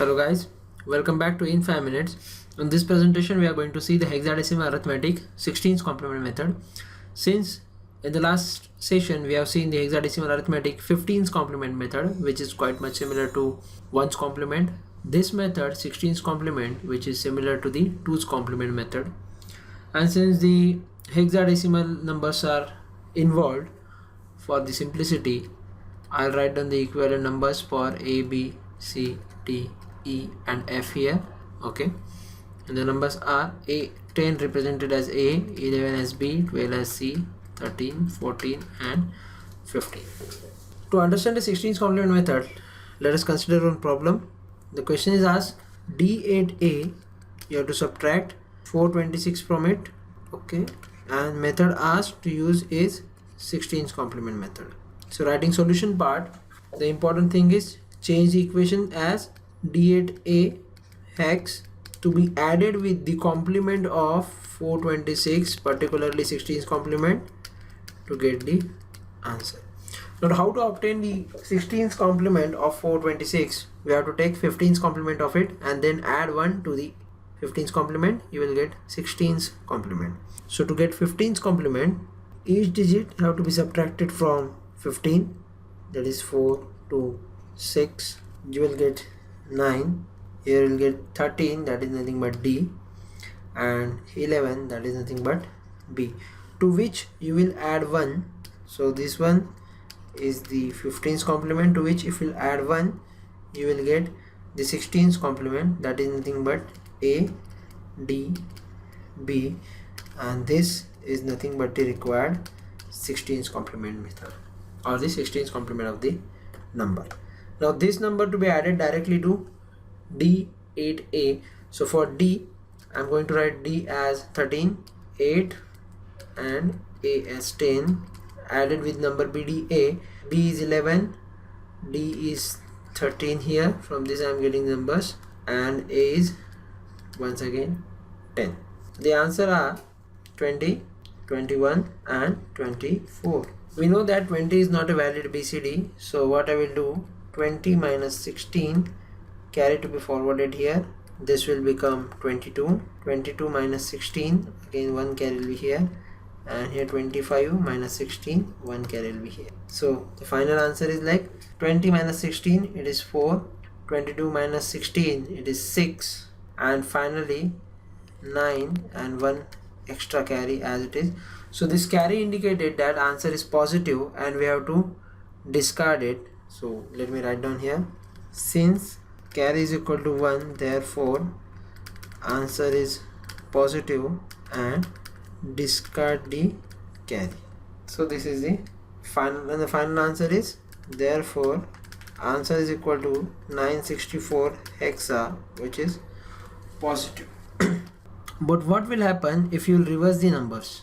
Hello guys, welcome back to In 5 Minutes. In this presentation we are going to see the hexadecimal arithmetic 16's complement method. Since in the last session we have seen the hexadecimal arithmetic 15's complement method, which is quite much similar to 1's complement. This method 16's complement, which is similar to the 2's complement method. And since the hexadecimal numbers are involved, for the simplicity I'll write down the equivalent numbers for A, B, C, D, E and F here. Okay, and the numbers are 10 represented as A, 11 as B, 12 as C, 13, 14 and 15. To understand the 16's complement method, let us consider one problem. The question is asked D8A, you have to subtract 426 from it. Okay, and method asked to use is 16's complement method. So writing solution part, the important thing is change the equation as D8A hex to be added with the complement of 426, particularly 16's complement, to get the answer. Now how to obtain the 16's complement of 426? We have to take 15's complement of it and then add 1 to the 15's complement. You will get 16's complement. So to get 15's complement, each digit have to be subtracted from 15, that is 4 to 6. You will get 9. Here you will get 13, that is nothing but D, and 11, that is nothing but B, to which you will add 1. So this one is the 15's complement, to which if you add 1 you will get the 16's complement, that is nothing but A, D, B, and this is nothing but the required 16's complement method, or the 16's complement of the number. Now this number to be added directly to D8A. So for D, I'm going to write D as 13, 8 and A as 10, added with number BDA. B is 11, D is 13 here, from this I'm getting numbers, and A is once again 10. The answer are 20, 21 and 24. We know that 20 is not a valid BCD, so what I will do, 20 minus 16 carry to be forwarded here, this will become 22. 22 minus 16, again 1 carry will be here, and here 25 minus 16, 1 carry will be here. So the final answer is like 20 minus 16, it is 4, 22 minus 16, it is 6, and finally 9 and 1 extra carry as it is. So this carry indicated that answer is positive and we have to discard it. So let me write down here, since carry is equal to 1, therefore answer is positive and discard the carry. So this is the final, and the final answer is, therefore answer is equal to 964 hexa, which is positive. But what will happen if you will reverse the numbers?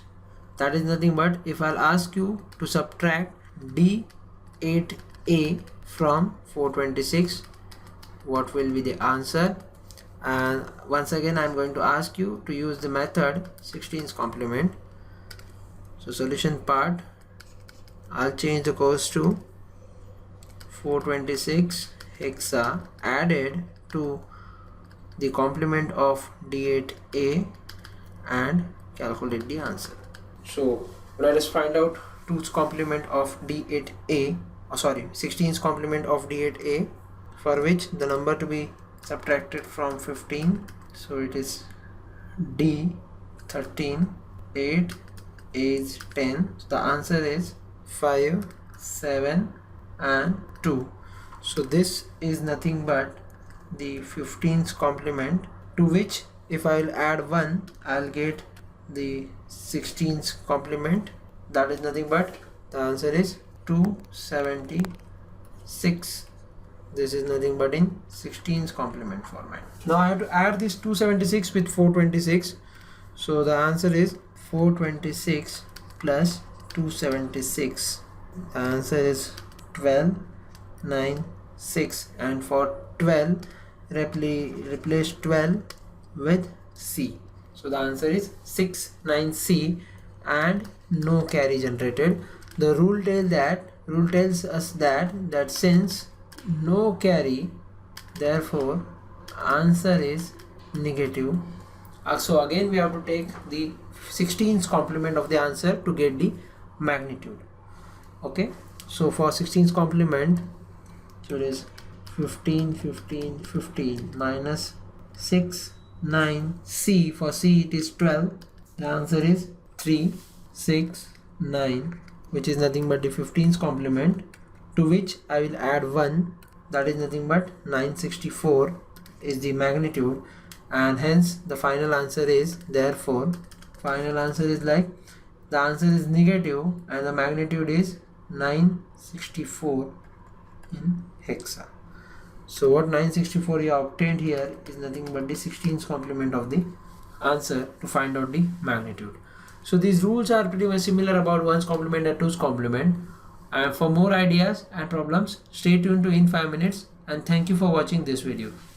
That is nothing but, if I'll ask you to subtract D8A from 426, what will be the answer? And once again I'm going to ask you to use the method 16's complement. So solution part, I'll change the course to 426 hexa added to the complement of D8A and calculate the answer. So let us find out 2's complement of D8A, 16's complement of D8A, for which the number to be subtracted from 15. So it is D 13, 8, A is 10. So the answer is 5, 7 and 2. So this is nothing but the 15's complement, to which if I'll add 1 I'll get the 16's complement, that is nothing but the answer is 276. This is nothing but in 16's complement format. Now I have to add this 276 with 426. So the answer is 426 plus 276. The answer is 12, 9, 6, and for 12 replace 12 with C. So the answer is 6, 9, C, and no carry generated. The rule tells us that since no carry, therefore answer is negative. So again we have to take the 16's complement of the answer to get the magnitude. Okay, so for 16's complement, so it is 15 15 15 minus 6 9 c. For c it is 12. The answer is 3 6 9, which is nothing but the 15's complement, to which I will add 1, that is nothing but 964 is the magnitude, and hence the final answer is, therefore final answer is like, the answer is negative and the magnitude is 964 in hexa. So what 964 you have obtained here is nothing but the 16's complement of the answer to find out the magnitude. So these rules are pretty much similar about 1's complement and 2's complement. And for more ideas and problems, stay tuned to In 5 Minutes, and thank you for watching this video.